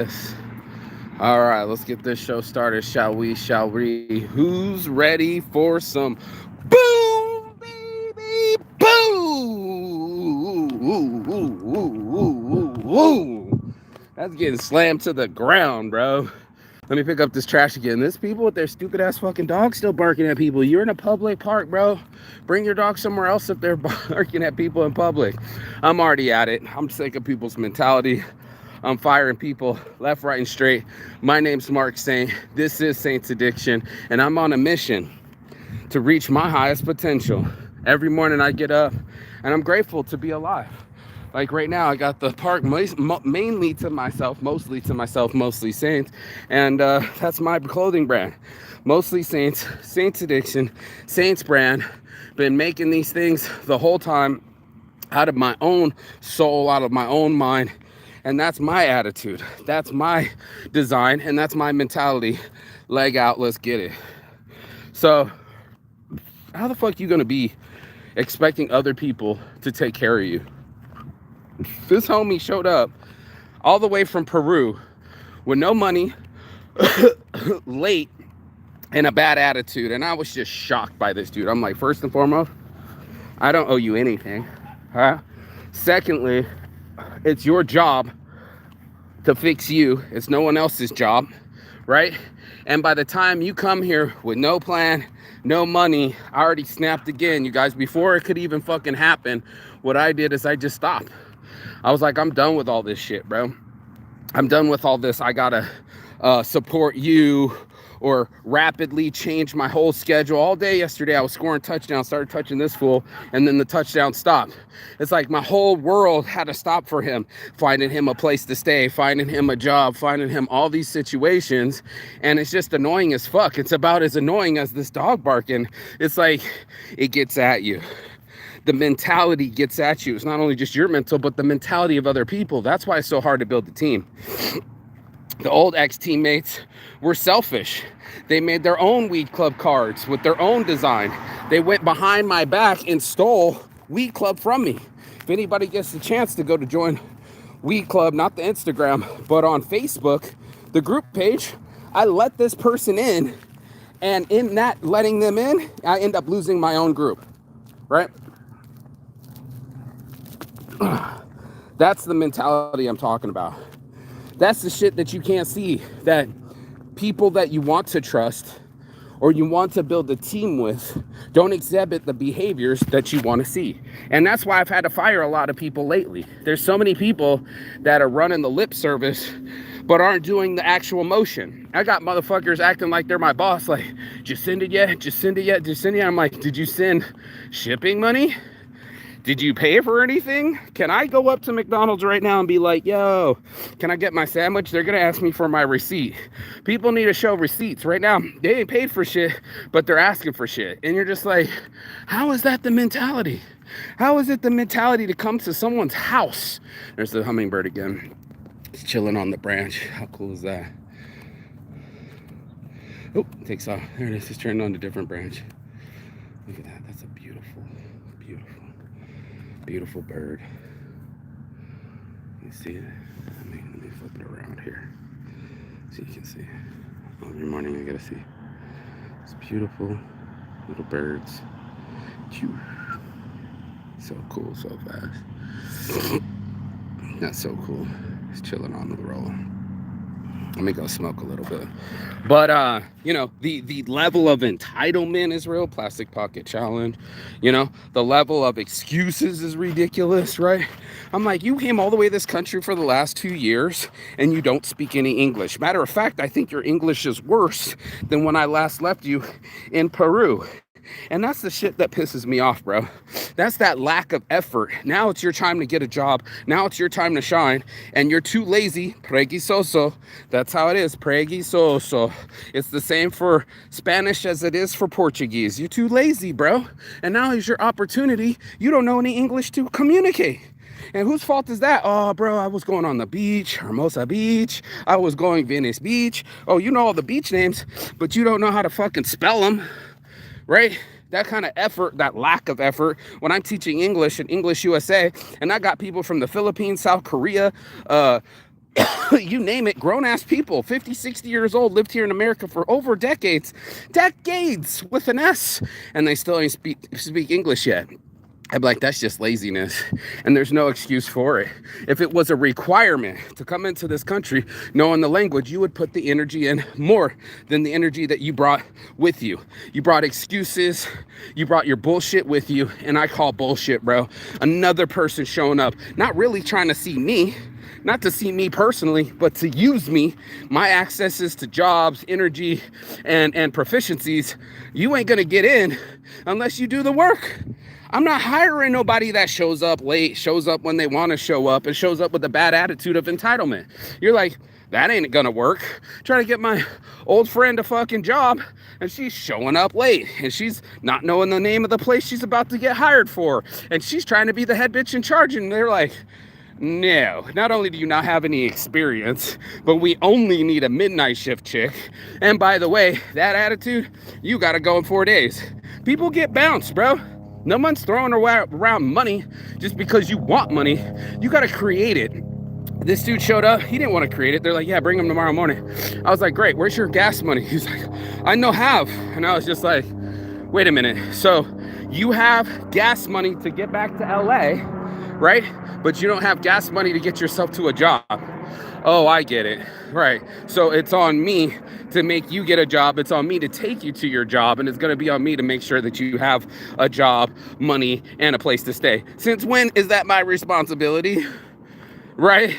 Yes. All right, let's get this show started, shall we? Shall we? Who's ready for some boom, baby? Boom! Ooh, ooh, ooh, ooh, ooh, ooh. That's getting slammed to the ground, bro. Let me pick up this trash again. There's people with their stupid ass fucking dogs still barking at people. You're in a public park, bro. Bring your dog somewhere else if they're barking at people in public. I'm already at it. I'm sick of people's mentality. I'm firing people left, right, and straight. My name's Mark Saint. This is Saint's Addiction, and I'm on a mission to reach my highest potential. Every morning I get up, and I'm grateful to be alive. Like right now, I got the park mainly to myself, mostly Saints, and that's my clothing brand. Mostly Saints, Saints Addiction, Saints brand. Been making these things the whole time out of my own soul, out of my own mind. And that's my attitude. That's my design. And that's my mentality. Leg out, let's get it. So, how the fuck you gonna be expecting other people to take care of you? This homie showed up all the way from Peru with no money, late, and a bad attitude. And I was just shocked by this dude. I'm like, first and foremost, I don't owe you anything. Huh? Secondly, it's your job to fix you. It's no one else's job, right? And by the time you come here with no plan, no money, I already snapped again, you guys. Before it could even fucking happen, what I did is I just stopped. I was like, I'm done with all this shit, bro. I'm done with all this. I gotta support you or rapidly change my whole schedule. All day yesterday, I was scoring touchdowns, started touching this fool, and then the touchdown stopped. It's like my whole world had to stop for him, finding him a place to stay, finding him a job, finding him all these situations, and it's just annoying as fuck. It's about as annoying as this dog barking. It's like, it gets at you. The mentality gets at you. It's not only just your mental, but the mentality of other people. That's why it's so hard to build a team. The old ex-teammates were selfish. They made their own weed club cards with their own design. They went behind my back and stole weed club from me. If anybody gets the chance to go to join weed club, not the Instagram, but on Facebook, the group page, I let this person in, and in that letting them in, I end up losing my own group, right? That's the mentality I'm talking about. That's the shit that you can't see, that people that you want to trust or you want to build a team with don't exhibit the behaviors that you want to see. And that's why I've had to fire a lot of people lately. There's so many people that are running the lip service but aren't doing the actual motion. I got motherfuckers acting like they're my boss, like, did you send it yet? Did you send it yet? Did you send it yet? I'm like, did you send shipping money? Did you pay for anything? Can I go up to McDonald's right now and be like, yo, can I get my sandwich? They're going to ask me for my receipt. People need to show receipts right now. They ain't paid for shit, but they're asking for shit. And you're just like, how is that the mentality? How is it the mentality to come to someone's house? There's the hummingbird again. It's chilling on the branch. How cool is that? Oh, takes off. There it is. It's turned on a different branch. Look at that. That's a beautiful, beautiful, beautiful bird. You see it? Let me flip it around here so you can see. Every morning I gotta see. It's beautiful little birds. So cool, so fast. That's so cool. It's chilling on the roll. Let me go smoke a little bit. But you know, the level of entitlement is real. Plastic pocket challenge. You know, the level of excuses is ridiculous, right? I'm like, you came all the way to this country for the last 2 years and you don't speak any English. Matter of fact, I think your English is worse than when I last left you in Peru. And that's the shit that pisses me off, bro. That's that lack of effort. Now it's your time to get a job. Now it's your time to shine. And you're too lazy. Preguiçoso. That's how it is. Preguiçoso. It's the same for Spanish as it is for Portuguese. You're too lazy, bro. And now is your opportunity. You don't know any English to communicate. And whose fault is that? Oh, bro, I was going on the beach, Hermosa Beach. I was going Venice Beach. Oh, you know all the beach names, but you don't know how to fucking spell them. Right? That kind of effort, that lack of effort, when I'm teaching English in English USA, and I got people from the Philippines, South Korea, You name it, grown-ass people, 50, 60 years old, lived here in America for over decades with an S, and they still ain't speak English yet. I'm like, that's just laziness, and there's no excuse for it. If it was a requirement to come into this country knowing the language, you would put the energy in more than the energy that you brought with you. You brought excuses, you brought your bullshit with you, and I call bullshit, bro, another person showing up, not really trying to see me, not to see me personally, but to use me, my accesses to jobs, energy, and proficiencies. You ain't gonna get in unless you do the work. I'm not hiring nobody that shows up late, shows up when they want to show up, and shows up with a bad attitude of entitlement. You're like, that ain't gonna work. Trying to get my old friend a fucking job, and she's showing up late, and she's not knowing the name of the place she's about to get hired for, and she's trying to be the head bitch in charge, and they're like, no, not only do you not have any experience, but we only need a midnight shift chick. And by the way, that attitude, you gotta go in 4 days. People get bounced, bro. No one's throwing around money just because you want money. You gotta create it. This dude showed up, he didn't want to create it. They're like, yeah, bring him tomorrow morning. I was like, great, where's your gas money? He's like, I know have. And I was just like, wait a minute. So you have gas money to get back to LA, right? But you don't have gas money to get yourself to a job. Oh, I get it. Right. So it's on me to make you get a job. It's on me to take you to your job. And it's going to be on me to make sure that you have a job, money, and a place to stay. Since when is that my responsibility? Right?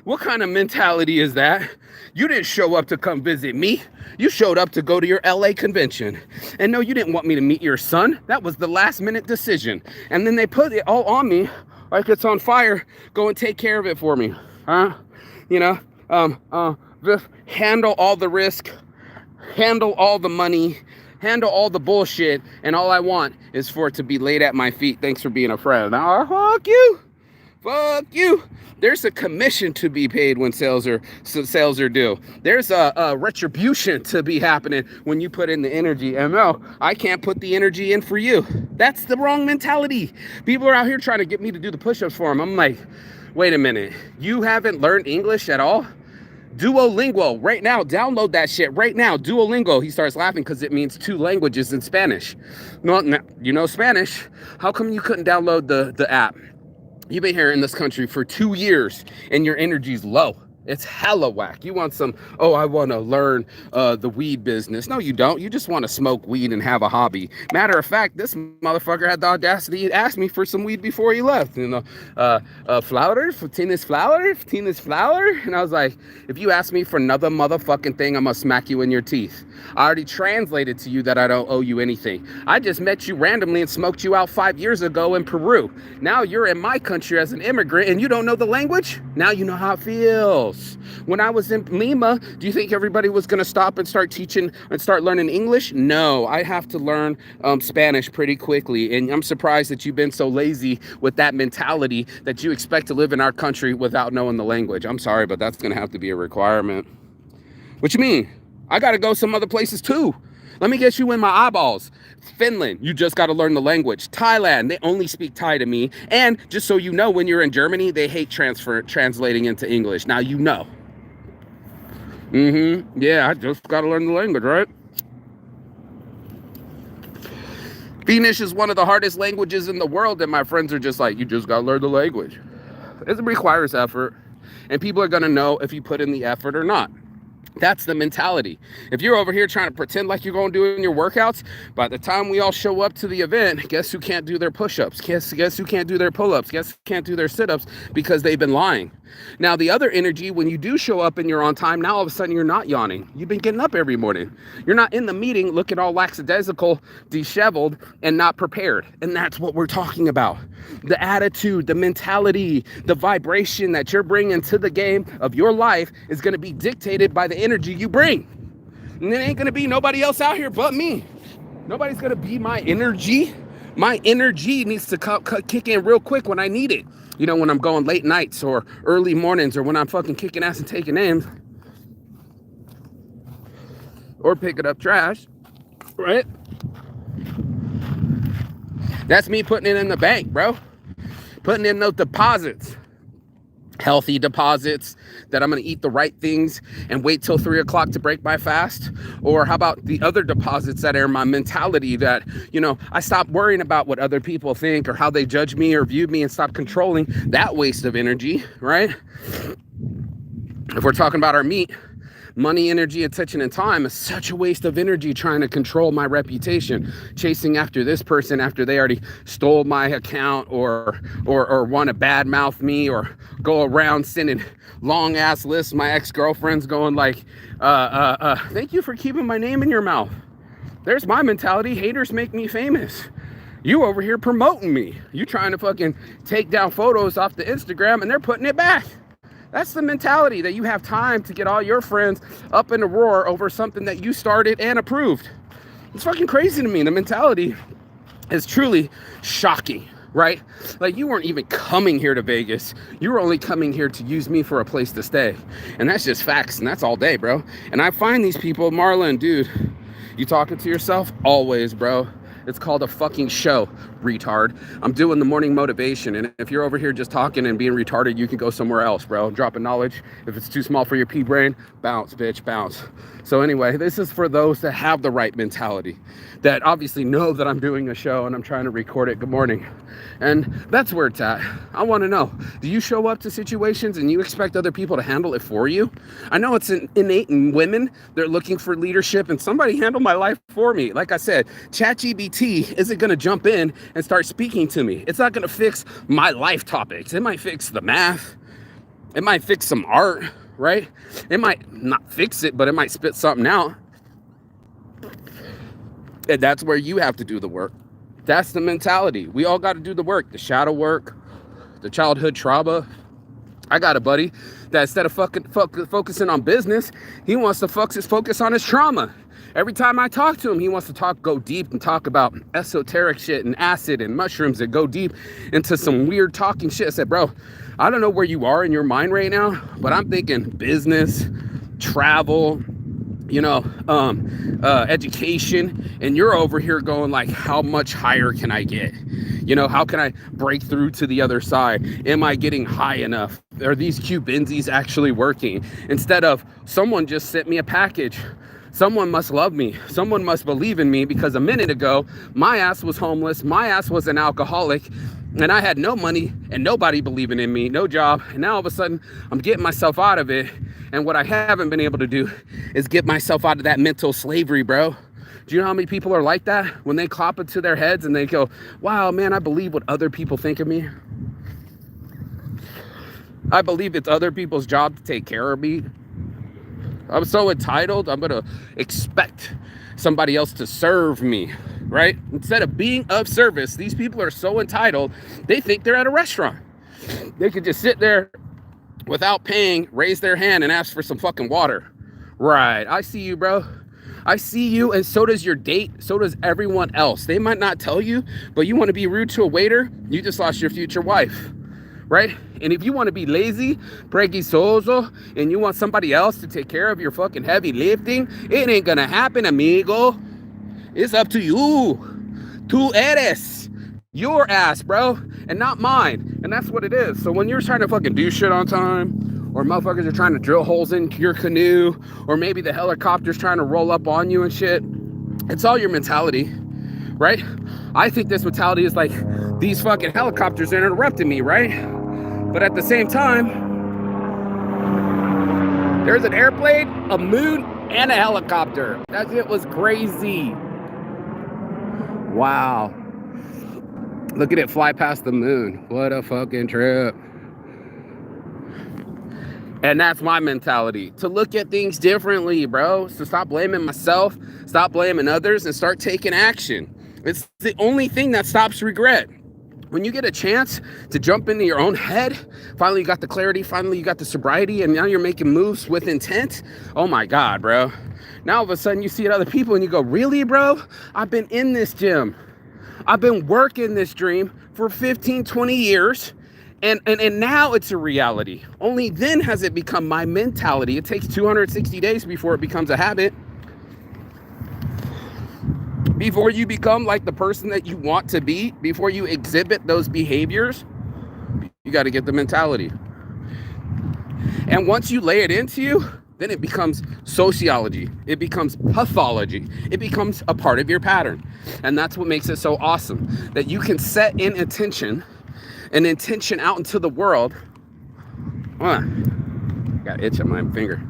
What kind of mentality is that? You didn't show up to come visit me. You showed up to go to your LA convention. And no, you didn't want me to meet your son. That was the last minute decision. And then they put it all on me like it's on fire. Go and take care of it for me. Huh? You know, just handle all the risk, handle all the money, handle all the bullshit, and all I want is for it to be laid at my feet. Thanks for being a friend. Oh, fuck you. Fuck you. There's a commission to be paid when sales are due. There's a retribution to be happening when you put in the energy. And no, I can't put the energy in for you. That's the wrong mentality. People are out here trying to get me to do the push-ups for them. I'm like, wait a minute. You haven't learned English at all? Duolingo, right now, download that shit right now. Duolingo. He starts laughing because it means 2 languages in Spanish. No, you know Spanish. How come you couldn't download the app? You've been here in this country for 2 years and your energy's low. It's hella whack. You want some, oh, I want to learn the weed business. No, you don't. You just want to smoke weed and have a hobby. Matter of fact, this motherfucker had the audacity to ask me for some weed before he left. You know, flower, Tina's flower. And I was like, if you ask me for another motherfucking thing, I'm going to smack you in your teeth. I already translated to you that I don't owe you anything. I just met you randomly and smoked you out 5 years ago in Peru. Now you're in my country as an immigrant and you don't know the language? Now you know how it feels. When I was in Lima, do you think everybody was going to stop and start teaching and start learning English? No, I have to learn Spanish pretty quickly. And I'm surprised that you've been so lazy with that mentality that you expect to live in our country without knowing the language. I'm sorry, but that's going to have to be a requirement. What you mean? I got to go some other places too. Let me get you in my eyeballs. Finland, you just got to learn the language. Thailand, they only speak Thai to me. And just so you know, when you're in Germany, they hate translating into English. Now you know. Yeah, I just got to learn the language, right? Finnish is one of the hardest languages in the world, and my friends are just like, you just got to learn the language. It requires effort, and people are going to know if you put in the effort or not. That's the mentality. If you're over here trying to pretend like you're going to do it in your workouts, by the time we all show up to the event, guess who can't do their push-ups? Guess who can't do their pull-ups? Guess who can't do their sit-ups? Because they've been lying. Now, the other energy, when you do show up and you're on time, now all of a sudden you're not yawning. You've been getting up every morning. You're not in the meeting looking all lackadaisical, disheveled, and not prepared. And that's what we're talking about. The attitude, the mentality, the vibration that you're bringing to the game of your life is going to be dictated by the energy you bring. And it ain't going to be nobody else out here but me. Nobody's going to be my energy. My energy needs to kick in real quick when I need it. You know, when I'm going late nights or early mornings or when I'm fucking kicking ass and taking names or picking up trash, right? That's me putting it in the bank, bro. Putting in those deposits. healthy deposits, that I'm going to eat the right things and wait till 3 o'clock to break my fast? Or how about the other deposits that are my mentality, that, you know, I stop worrying about what other people think or how they judge me or view me and stop controlling that waste of energy, right? If we're talking about our meat, money, energy, attention, and time is such a waste of energy trying to control my reputation, chasing after this person after they already stole my account or want to badmouth me, or go around sending long ass lists. My ex-girlfriend's going like, thank you for keeping my name in your mouth. There's my mentality. Haters make me famous. You over here promoting me. You trying to fucking take down photos off the Instagram and they're putting it back. That's the mentality, that you have time to get all your friends up in a roar over something that you started and approved. It's fucking crazy to me. The mentality is truly shocking, right? Like, you weren't even coming here to Vegas. You were only coming here to use me for a place to stay. And that's just facts, and that's all day, bro. And I find these people, Marlon, dude, you talking to yourself? Always, bro. It's called a fucking show, retard. I'm doing the morning motivation, and if you're over here just talking and being retarded, you can go somewhere else, bro. Dropping knowledge. If it's too small for your pea brain, bounce, bitch, bounce. So anyway, this is for those that have the right mentality, that obviously know that I'm doing a show and I'm trying to record it. Good morning. And that's where it's at. I want to know, do you show up to situations and you expect other people to handle it for you? I know it's innate in women. They're looking for leadership, and somebody handle my life for me. Like I said, ChatGPT isn't going to jump in and start speaking to me. It's not going to fix my life topics. It might fix the math. It might fix some art, right? It might not fix it, but it might spit something out. And that's where you have to do the work. That's the mentality. We all got to do the work, the shadow work, the childhood trauma. I got a buddy that instead of focusing on business, he wants to focus on his trauma. Every time I talk to him, he wants to go deep and talk about esoteric shit and acid and mushrooms, and go deep into some weird talking shit. I said, bro, I don't know where you are in your mind right now, but I'm thinking business, travel, education, and you're over here going like, how much higher can I get? How can I break through to the other side? Am I getting high enough? Are these Q-Benzis actually working? Instead of, someone just sent me a package. Someone must love me. Someone must believe in me, because a minute ago, my ass was homeless. My ass was an alcoholic, and I had no money and nobody believing in me, no job. And now all of a sudden, I'm getting myself out of it. And what I haven't been able to do is get myself out of that mental slavery, bro. Do you know how many people are like that? When they clap it to their heads and they go, wow, man, I believe what other people think of me. I believe it's other people's job to take care of me. I'm so entitled, I'm going to expect somebody else to serve me, right? Instead of being of service, these people are so entitled, they think they're at a restaurant. They could just sit there without paying, raise their hand and ask for some fucking water. Right, I see you, bro. I see you, and so does your date, so does everyone else. They might not tell you, but you want to be rude to a waiter, you just lost your future wife, right? And if you want to be lazy, preguiçoso, and you want somebody else to take care of your fucking heavy lifting, it ain't gonna happen, amigo. It's up to you. Tú eres. Your ass, bro, and not mine. And that's what it is. So when you're trying to fucking do shit on time, or motherfuckers are trying to drill holes into your canoe, or maybe the helicopter's trying to roll up on you and shit, it's all your mentality, right? I think this mentality is like, these fucking helicopters are interrupting me, right? But at the same time, there's an airplane, a moon, and a helicopter. That shit was crazy. Wow. Look at it fly past the moon. What a fucking trip. And that's my mentality, to look at things differently, bro. So stop blaming myself, stop blaming others, and start taking action. It's the only thing that stops regret. When you get a chance to jump into your own head, finally you got the clarity, finally you got the sobriety, and now you're making moves with intent. Oh my God, bro. Now all of a sudden you see other people and you go, really, bro? I've been in this gym. I've been working this dream for 15, 20 years, and now it's a reality. Only then has it become my mentality. It takes 260 days before it becomes a habit. Before you become like the person that you want to be, before you exhibit those behaviors, you got to get the mentality. And once you lay it into you, then it becomes sociology. It becomes pathology. It becomes a part of your pattern. And that's what makes it so awesome, that you can set an intention out into the world. Got an itch on my finger.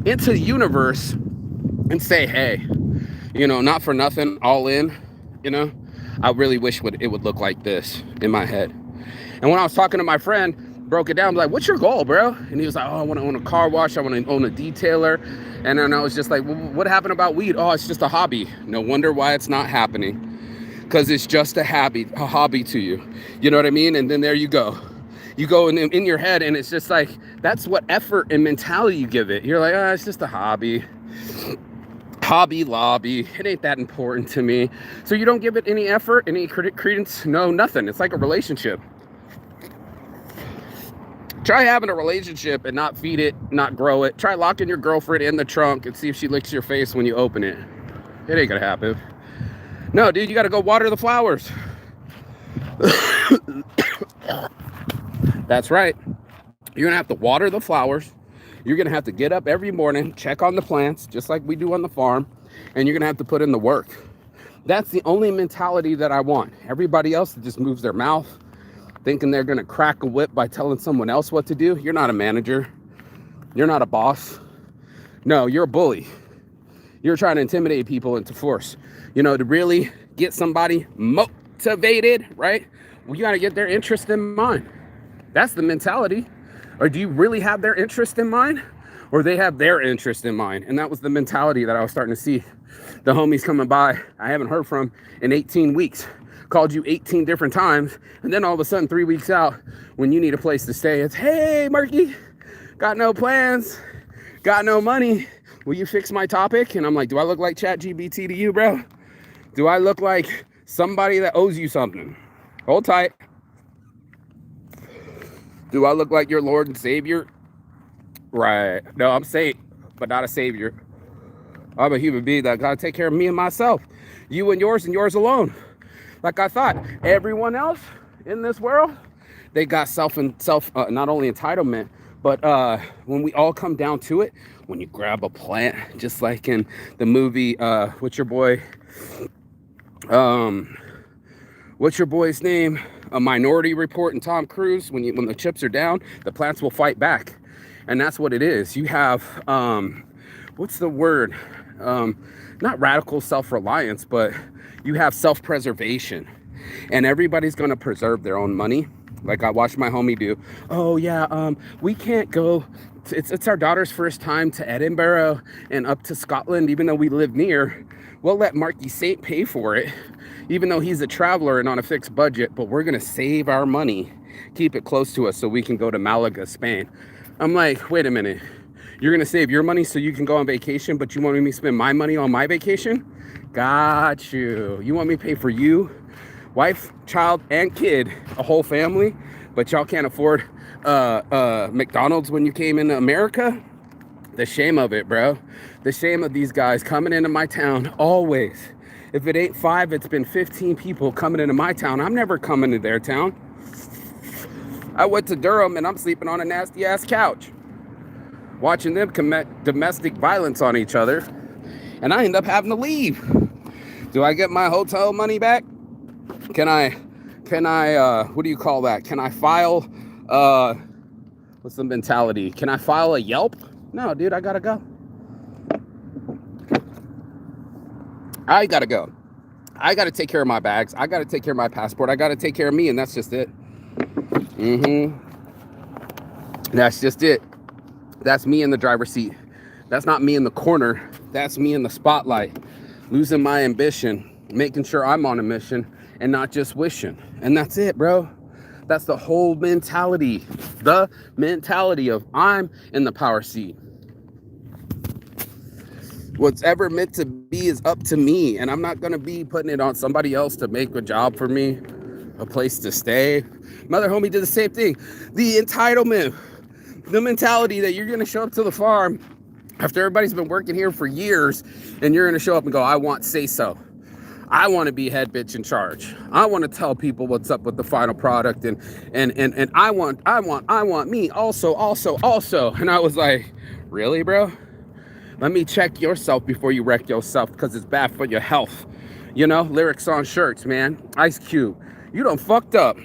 Into the universe and say, hey, you know, not for nothing, all in, you know, I really wish it would look like this in my head. And when I was talking to my friend, broke it down, I'm like, what's your goal, bro? And he was like, oh, I want to own a car wash. I want to own a detailer. And then I was just like, well, what happened about weed? Oh, it's just a hobby. No wonder why it's not happening. Because it's just a hobby to you. You know what I mean? And then there you go. You go in your head, and it's just like, that's what effort and mentality you give it. You're like, oh, it's just a hobby. Hobby lobby. It ain't that important to me. So you don't give it any effort, any credence, no, nothing. It's like a relationship. Try having a relationship and not feed it, not grow it. Try locking your girlfriend in the trunk and see if she licks your face when you open it. It ain't gonna happen. No, dude, you gotta go water the flowers. That's right. You're gonna have to water the flowers. You're gonna have to get up every morning, check on the plants, just like we do on the farm, and you're gonna have to put in the work. That's the only mentality that I want. Everybody else just moves their mouth, thinking they're gonna crack a whip by telling someone else what to do. You're not a manager. You're not a boss. No, you're a bully. You're trying to intimidate people into force. You know, to really get somebody motivated, right? Well, you gotta get their interest in mind. That's the mentality. Or do you really have their interest in mind? Or they have their interest in mind? And that was the mentality that I was starting to see. The homies coming by, I haven't heard from in 18 weeks. Called you 18 different times. And then all of a sudden, 3 weeks out, when you need a place to stay, it's, hey, Marky, got no plans, got no money. Will you fix my topic? And I'm like, do I look like ChatGPT to you, bro? Do I look like somebody that owes you something? Hold tight. Do I look like your Lord and Savior? Right. No, I'm saved, but not a savior. I'm a human being that gotta take care of me and myself. You and yours alone. Like I thought, everyone else in this world, they got not only entitlement, but when we all come down to it, when you grab a plant, just like in the movie, what's your boy's name? A Minority Report and Tom Cruise, when the chips are down, the plants will fight back. And that's what it is. You have, what's the word? Not radical self-reliance, but you have self-preservation. And everybody's going to preserve their own money. Like I watched my homie do. Oh, yeah, we can't go. It's our daughter's first time to Edinburgh and up to Scotland, even though we live near. We'll let Marky Saint pay for it, even though he's a traveler and on a fixed budget, but we're going to save our money, keep it close to us so we can go to Malaga, Spain. I'm like, wait a minute. You're going to save your money so you can go on vacation, but you want me to spend my money on my vacation? Got you. You want me to pay for you, wife, child, and kid, a whole family, but y'all can't afford McDonald's when you came into America? The shame of it, bro. The shame of these guys coming into my town always. If it ain't 5, it's been 15 people coming into my town. I'm never coming to their town. I went to Durham and I'm sleeping on a nasty ass couch, watching them commit domestic violence on each other, and I end up having to leave. Do I get my hotel money back? Can I what do you call that? Can I file what's the mentality? Can I file a Yelp? No, dude, I gotta go. I gotta take care of my bags. I gotta take care of my passport. I gotta take care of me, and that's just it. That's just it. That's me in the driver's seat. That's not me in the corner. That's me in the spotlight, losing my ambition, making sure I'm on a mission and not just wishing. And that's it, bro. That's the whole mentality. The mentality of I'm in the power seat. What's ever meant to be is up to me, and I'm not going to be putting it on somebody else to make a job for me, a place to stay. Mother homie did the same thing. The entitlement, the mentality that you're going to show up to the farm after everybody's been working here for years, and you're going to show up and go, I want say so. I want to be head bitch in charge. I want to tell people what's up with the final product, and I want me also. And I was like, really, bro? Let me check yourself before you wreck yourself, because it's bad for your health. You know, lyrics on shirts, man. Ice Cube, you done fucked up.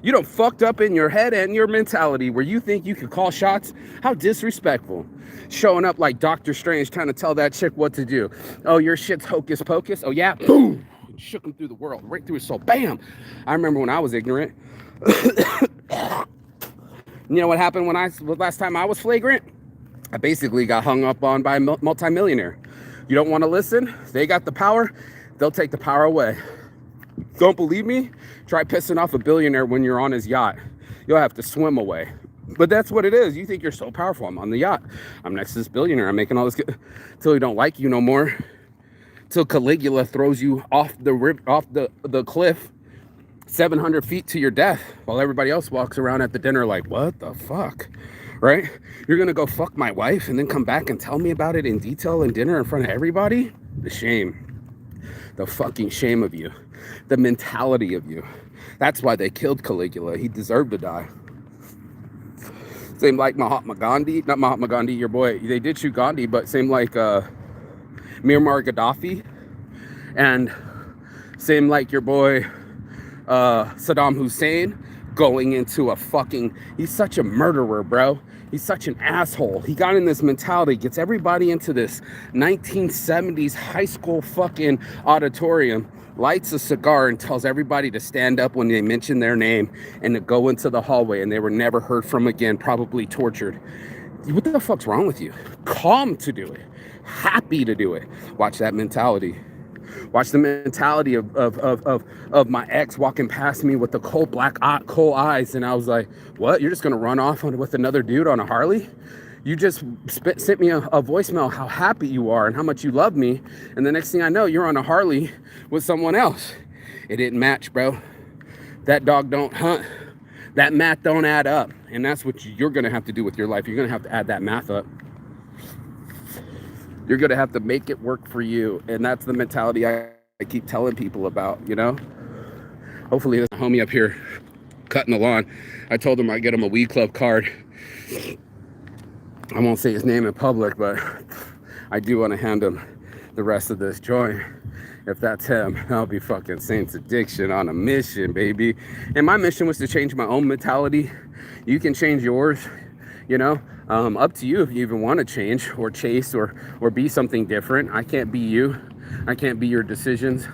You done fucked up in your head and your mentality where you think you can call shots. How disrespectful. Showing up like Doctor Strange trying to tell that chick what to do. Oh, your shit's hocus pocus? Oh, yeah? Boom! Shook him through the world, right through his soul. Bam! I remember when I was ignorant. You know what happened when last time I was flagrant? I basically got hung up on by a multimillionaire. You don't want to listen? They got the power. They'll take the power away. Don't believe me? Try pissing off a billionaire when you're on his yacht. You'll have to swim away. But that's what it is. You think you're so powerful. I'm on the yacht. I'm next to this billionaire. I'm making all this good till he don't like you no more. Till Caligula throws you off the cliff 700 feet to your death while everybody else walks around at the dinner like, what the fuck? Right? You're gonna go fuck my wife and then come back and tell me about it in detail in dinner in front of everybody? The shame. The fucking shame of you. The mentality of you. That's why they killed Caligula. He deserved to die. Same like Mahatma Gandhi. Not Mahatma Gandhi, your boy. They did shoot Gandhi, but same like Muammar Gaddafi. And same like your boy Saddam Hussein going into a fucking... He's such a murderer, bro. He's such an asshole. He got in this mentality, gets everybody into this 1970s high school fucking auditorium, lights a cigar and tells everybody to stand up when they mention their name and to go into the hallway, and they were never heard from again, probably tortured. What the fuck's wrong with you? Calm to do it. Happy to do it. Watch that mentality. Watch the mentality of my ex walking past me with the coal eyes, and I was like, what? You're just gonna run off with another dude on a Harley? You just sent me a voicemail how happy you are and how much you love me, and the next thing I know, you're on a Harley with someone else. It didn't match, bro. That dog don't hunt. That math don't add up, and that's what you're gonna have to do with your life. You're gonna have to add that math up. You're gonna have to make it work for you, and that's the mentality I keep telling people about, you know? Hopefully there's a homie up here cutting the lawn. I told him I'd get him a weed club card. I won't say his name in public, but I do want to hand him the rest of this joint. If that's him, I'll be fucking Saints Addiction on a mission, baby. And my mission was to change my own mentality. You can change yours, you know? Up to you if you even want to change or chase or be something different. I can't be you. I can't be your decisions.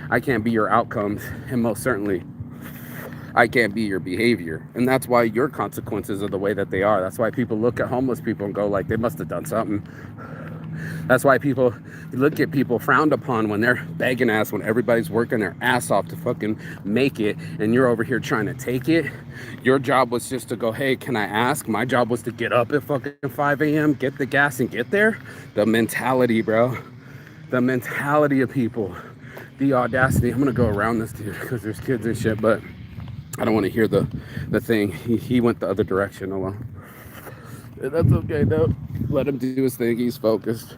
I can't be your outcomes. And most certainly, I can't be your behavior. And that's why your consequences are the way that they are. That's why people look at homeless people and go like, they must have done something. That's why people look at people frowned upon when they're begging ass, when everybody's working their ass off to fucking make it, and you're over here trying to take it. Your job was just to go, hey, can I ask? My job was to get up at fucking 5 a.m., get the gas and get there. The mentality, bro. The mentality of people. The audacity. I'm gonna go around this dude because there's kids and shit, but I don't want to hear the thing. He went the other direction. Oh well. That's okay though. Let him do his thing. He's focused.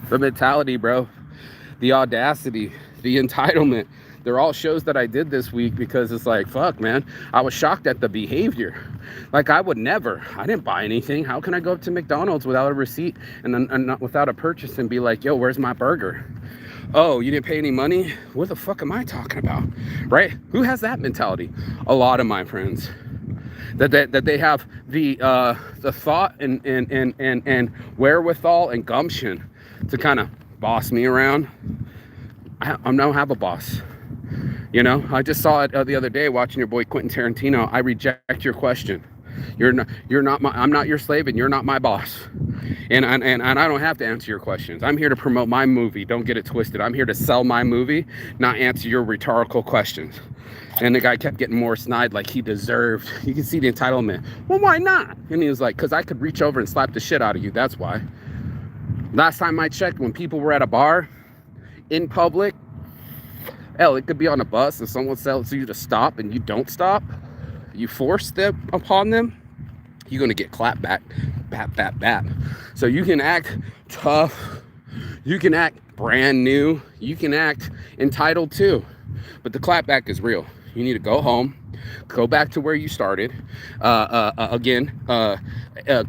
The mentality, bro. The audacity. The entitlement. They're all shows that I did this week because it's like, fuck, man. I was shocked at the behavior. Like, I would never. I didn't buy anything. How can I go up to McDonald's without a receipt and not without a purchase and be like, yo, where's my burger? Oh, you didn't pay any money? What the fuck am I talking about? Right? Who has that mentality? A lot of my friends. That they have the thought and wherewithal and gumption to kind of boss me around. I don't have a boss. You know, I just saw it the other day watching your boy Quentin Tarantino. I reject your question. You're not my. I'm not your slave, and you're not my boss. And I don't have to answer your questions. I'm here to promote my movie. Don't get it twisted. I'm here to sell my movie, not answer your rhetorical questions. And the guy kept getting more snide like he deserved. You can see the entitlement. Well, why not? And he was like, because I could reach over and slap the shit out of you. That's why. Last time I checked, when people were at a bar in public, hell, it could be on a bus and someone tells you to stop and you don't stop. You force them upon them, you're going to get clapped back. Bap, bap, bap. So you can act tough. You can act brand new. You can act entitled too. But the clapback is real. You need to go home, go back to where you started.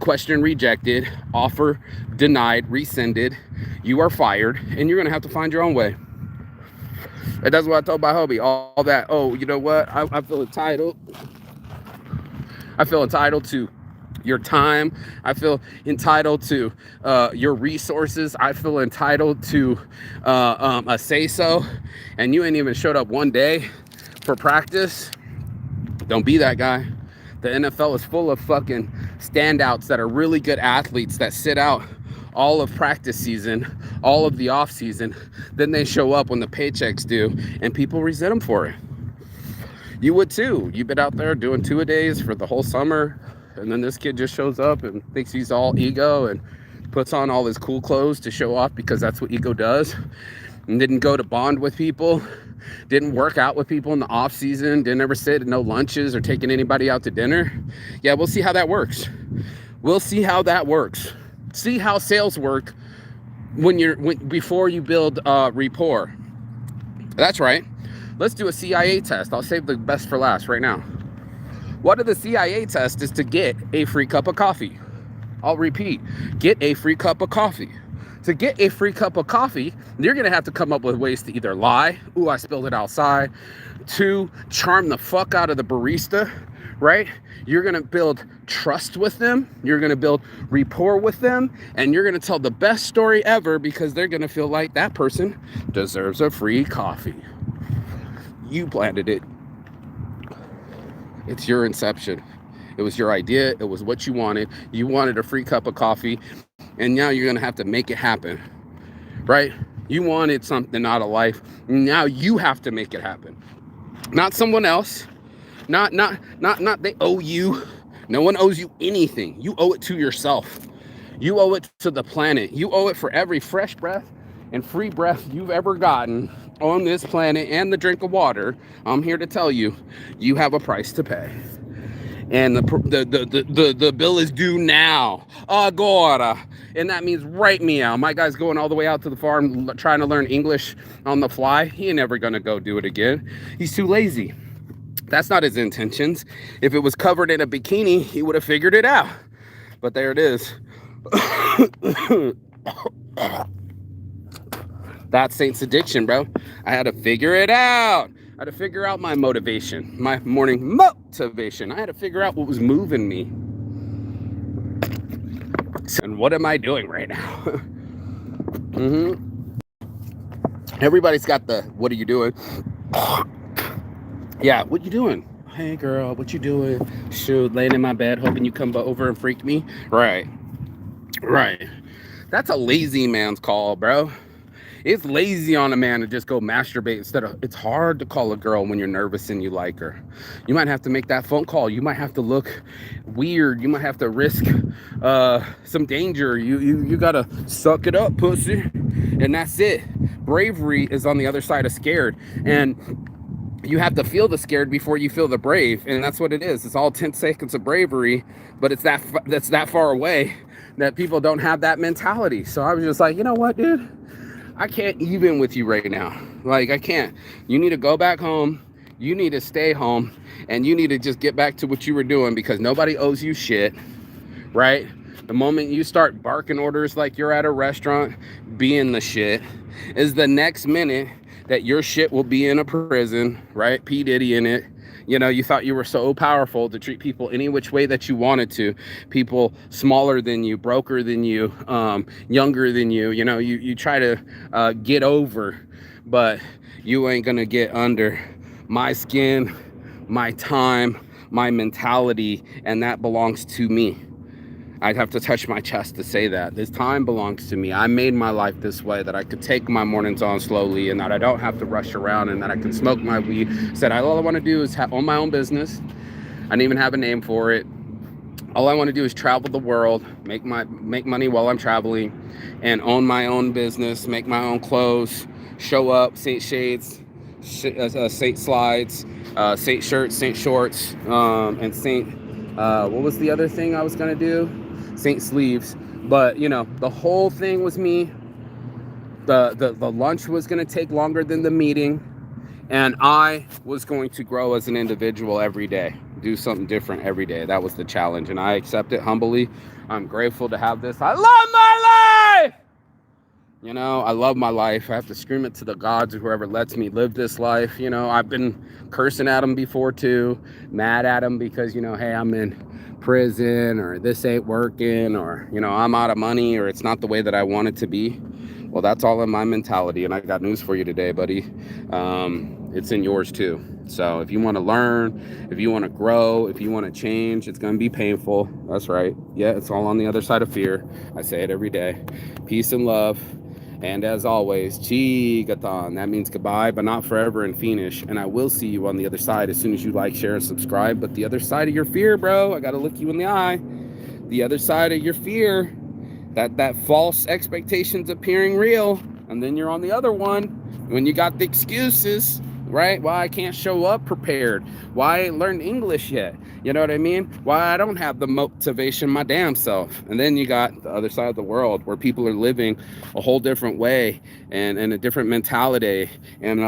Question rejected, offer denied, rescinded. You are fired, and you're going to have to find your own way. And that's what I told my homie. All that, oh, you know what? I feel entitled. I feel entitled to your time. I feel entitled to your resources. I feel entitled to a say-so. And you ain't even showed up one day for practice. Don't be that guy. The NFL is full of fucking standouts that are really good athletes that sit out all of practice season, all of the off season. Then they show up when the paychecks due, and people resent them for it. You would too. You've been out there doing 2-a-days for the whole summer, and then this kid just shows up and thinks he's all ego and puts on all his cool clothes to show off because that's what ego does, and didn't go to bond with people, didn't work out with people in the off season, didn't ever sit at no lunches or taking anybody out to dinner. Yeah, we'll see how that works. We'll see how that works. See how sales work before you build rapport. That's right. Let's do a CIA test. I'll save the best for last right now. What are the CIA test is to get a free cup of coffee. I'll repeat, get a free cup of coffee. To get a free cup of coffee, you're going to have to come up with ways to either lie, ooh, I spilled it outside, to charm the fuck out of the barista, right? You're going to build trust with them. You're going to build rapport with them. And you're going to tell the best story ever because they're going to feel like that person deserves a free coffee. You planted it. It's your inception. It was your idea. It was what you wanted. You wanted a free cup of coffee. And now you're going to have to make it happen, right? You wanted something out of life. Now you have to make it happen. Not someone else. Not they owe you. No one owes you anything. You owe it to yourself. You owe it to the planet. You owe it for every fresh breath and free breath you've ever gotten on this planet and the drink of water. I'm here to tell you, you have a price to pay. And the bill is due now, agora. And that means right meow. My guy's going all the way out to the farm trying to learn English on the fly. He ain't never gonna go do it again. He's too lazy. That's not his intentions. If it was covered in a bikini, he would have figured it out. But there it is. That's Saint's addiction, bro. I had to figure it out. I had to figure out my motivation, my morning motivation. I had to figure out what was moving me. And what am I doing right now? Everybody's got the, what are you doing? Yeah, what you doing? Hey girl, what you doing? Shoot, laying in my bed, hoping you come over and freak me. Right. That's a lazy man's call, bro. It's lazy on a man to just go masturbate instead of, it's hard to call a girl when you're nervous and you like her. You might have to make that phone call. You might have to look weird. You might have to risk some danger. You gotta suck it up, pussy. And that's it. Bravery is on the other side of scared. And you have to feel the scared before you feel the brave. And that's what it is. It's all 10 seconds of bravery, but that's that far away that people don't have that mentality. So I was just like, you know what, dude? I can't even with you right now. Like, I can't. You need to go back home. You need to stay home. And you need to just get back to what you were doing because nobody owes you shit, right? The moment you start barking orders like you're at a restaurant, being the shit, is the next minute that your shit will be in a prison, right? P. Diddy in it. You know, you thought you were so powerful to treat people any which way that you wanted to. People smaller than you, broker than you, younger than you. You know, you try to get over, but you ain't gonna get under my skin, my time, my mentality, and that belongs to me. I'd have to touch my chest to say that. This time belongs to me. I made my life this way, that I could take my mornings on slowly and that I don't have to rush around and that I can smoke my weed. Said all I want to do is own my own business. I didn't even have a name for it. All I want to do is travel the world, make money while I'm traveling, and own my own business, make my own clothes, show up, Saint Shades, Saint Slides, Saint Shirts, Saint Shorts, and Saint, what was the other thing I was going to do? Saint Sleeves. But, you know, the whole thing was me. The lunch was going to take longer than the meeting, and I was going to grow as an individual every day, do something different every day. That was the challenge, and I accept it humbly. I'm grateful to have this. I love my life. You know, I love my life. I have to scream it to the gods or whoever lets me live this life. You know, I've been cursing at them before too, mad at them because, you know, hey, I'm in prison, or this ain't working, or, you know, I'm out of money, or it's not the way that I want it to be. Well, that's all in my mentality, and I got news for you today, buddy. It's in yours too. So if you want to learn, if you want to grow, if you want to change, it's going to be painful. That's right. Yeah, it's all on the other side of fear. I say it every day. Peace and love. And as always, Chigatan. That means goodbye, but not forever in Finnish. And I will see you on the other side as soon as you like, share, and subscribe. But the other side of your fear, bro, I got to look you in the eye. The other side of your fear, that false expectations appearing real. And then you're on the other one when you got the excuses, right? Why I can't show up prepared. Why I ain't learned English yet. You know what I mean? Why I don't have the motivation my damn self. And then you got the other side of the world where people are living a whole different way and a different mentality and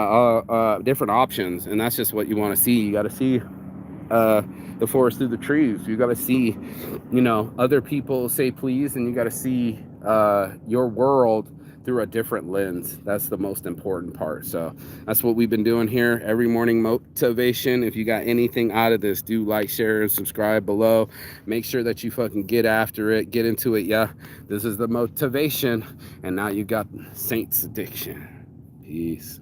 different options. And that's just what you want to see. You got to see the forest through the trees. You got to see, you know, other people say please, and you got to see your world through a different lens. That's the most important part. So that's what we've been doing here every morning. Motivation. If you got anything out of this, do like, share, and subscribe below. Make sure that you fucking get after it, get into it. Yeah, this is the motivation, and now you got Saints addiction. Peace.